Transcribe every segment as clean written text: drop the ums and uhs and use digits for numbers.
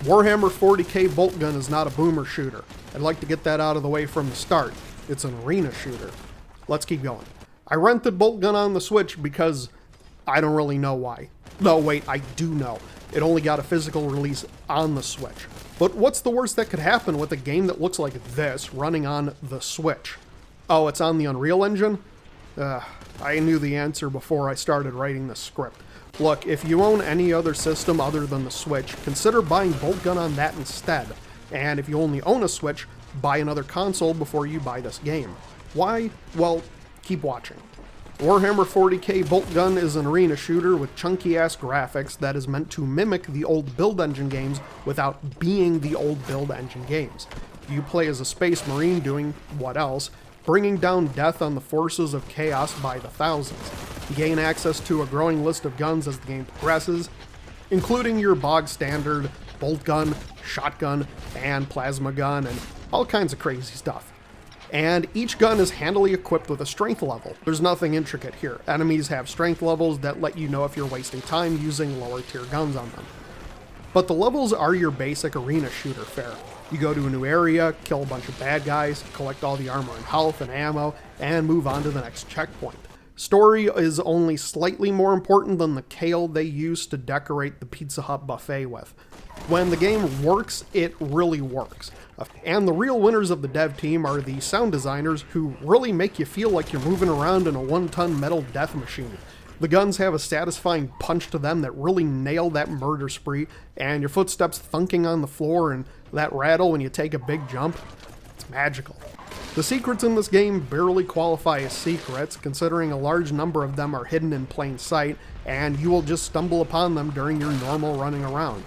Warhammer 40k Boltgun is not a boomer shooter. I'd like to get that out of the way from the start. It's an arena shooter. Let's keep going. I rented Boltgun on the Switch because I don't really know why. No, wait, I do know. It only got a physical release on the Switch. But what's the worst that could happen with a game that looks like this running on the Switch? Oh, it's on the Unreal Engine? I knew the answer before I started writing the script. Look, if you own any other system other than the Switch, consider buying Boltgun on that instead. And if you only own a Switch, buy another console before you buy this game. Why? Well, keep watching. Warhammer 40k Boltgun is an arena shooter with chunky-ass graphics that is meant to mimic the old Build Engine games without being the old Build Engine games. You play as a space marine doing what else? Bringing down death on the forces of chaos by the thousands. You gain access to a growing list of guns as the game progresses, including your bog standard bolt gun, shotgun, and plasma gun, and all kinds of crazy stuff. And each gun is handily equipped with a strength level. There's nothing intricate here. Enemies have strength levels that let you know if you're wasting time using lower tier guns on them. But the levels are your basic arena shooter fare. You go to a new area, kill a bunch of bad guys, collect all the armor and health and ammo, and move on to the next checkpoint. Story is only slightly more important than the kale they use to decorate the Pizza Hut buffet with. When the game works, it really works. And the real winners of the dev team are the sound designers who really make you feel like you're moving around in a 1-ton metal death machine. The guns have a satisfying punch to them that really nail that murder spree, and your footsteps thunking on the floor and that rattle when you take a big jump, it's magical. The secrets in this game barely qualify as secrets, considering a large number of them are hidden in plain sight, and you will just stumble upon them during your normal running around.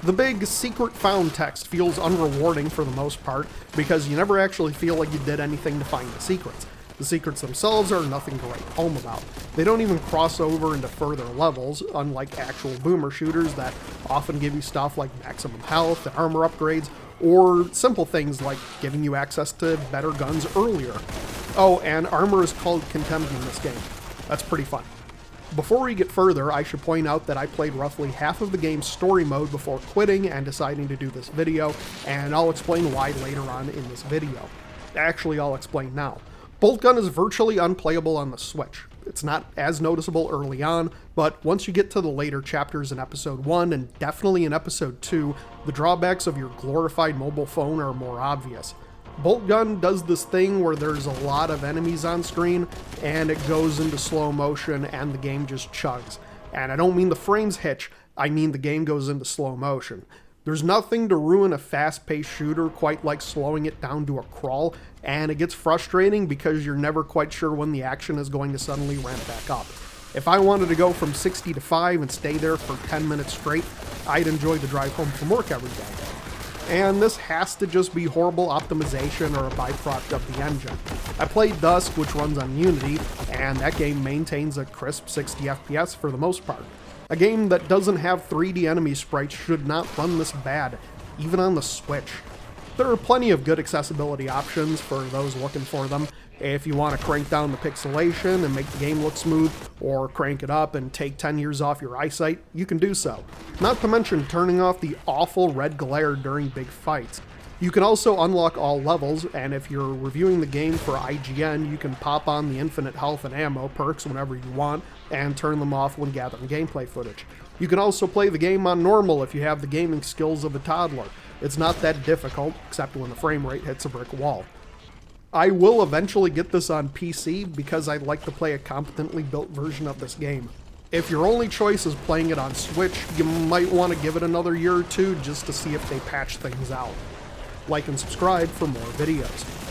The big secret found text feels unrewarding for the most part, because you never actually feel like you did anything to find the secrets. The secrets themselves are nothing to write home about. They don't even cross over into further levels, unlike actual boomer shooters that often give you stuff like maximum health and armor upgrades, or simple things like giving you access to better guns earlier. Oh, and armor is called contempt in this game. That's pretty fun. Before we get further, I should point out that I played roughly half of the game's story mode before quitting and deciding to do this video, and I'll explain why later on in this video. Actually, I'll explain now. Boltgun is virtually unplayable on the Switch. It's not as noticeable early on, but once you get to the later chapters in Episode 1 and definitely in Episode 2, the drawbacks of your glorified mobile phone are more obvious. Boltgun does this thing where there's a lot of enemies on screen, and it goes into slow motion and the game just chugs. And I don't mean the frames hitch, I mean the game goes into slow motion. There's nothing to ruin a fast-paced shooter quite like slowing it down to a crawl, and it gets frustrating because you're never quite sure when the action is going to suddenly ramp back up. If I wanted to go from 60 to 5 and stay there for 10 minutes straight, I'd enjoy the drive home from work every day. And this has to just be horrible optimization or a byproduct of the engine. I played Dusk, which runs on Unity, and that game maintains a crisp 60 FPS for the most part. A game that doesn't have 3D enemy sprites should not run this bad, even on the Switch. There are plenty of good accessibility options for those looking for them. If you want to crank down the pixelation and make the game look smooth, or crank it up and take 10 years off your eyesight, you can do so. Not to mention turning off the awful red glare during big fights. You can also unlock all levels, and if you're reviewing the game for IGN, you can pop on the infinite health and ammo perks whenever you want, and turn them off when gathering gameplay footage. You can also play the game on normal if you have the gaming skills of a toddler. It's not that difficult, except when the frame rate hits a brick wall. I will eventually get this on PC because I'd like to play a competently built version of this game. If your only choice is playing it on Switch, you might want to give it another year or two just to see if they patch things out. Like and subscribe for more videos.